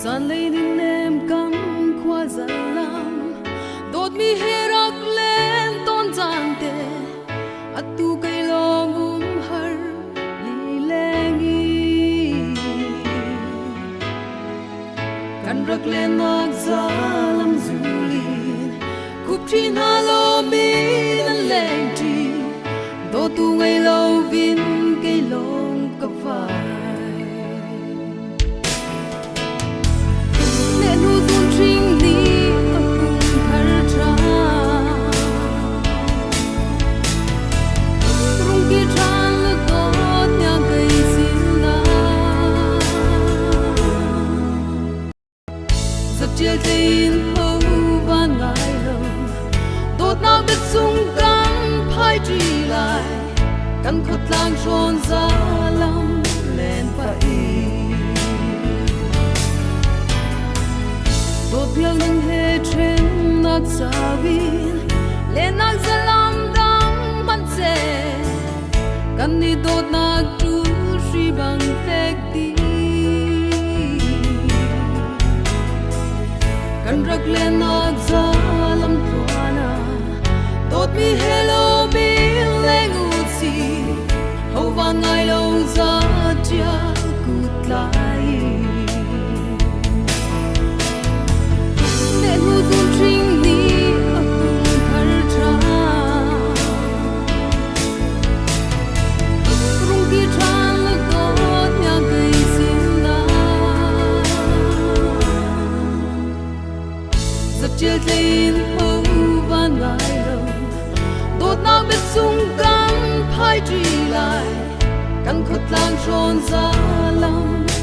Zanlei ninem khua zalam dawtmi herak len tawn zante atu ngeilo har lileng kan rak lennak zalam zulin khupthi lawm leng dawtu ngeilo vin ngeilo zunthing ni thar Rungkir Dawtniang cây xin la zattial tin hâu van ngeilo dawtnak biết sung caan phaiti lại kan tlanghrawn zalam len phaiti Dawtniang nang he thennak zawin lennak zalam dang hmanhseh kan ni dawtnak tu shri bang phaiti kan rak lennak zalam thwana dawtmi hello leng ho van ngeilo zattial tlai zunthing ni thar Rungkir Dawtniang cây xin la zattial tin hâu van ngeilo dawtnak biết sung caan phaiti lại kan tlanghrawn zalam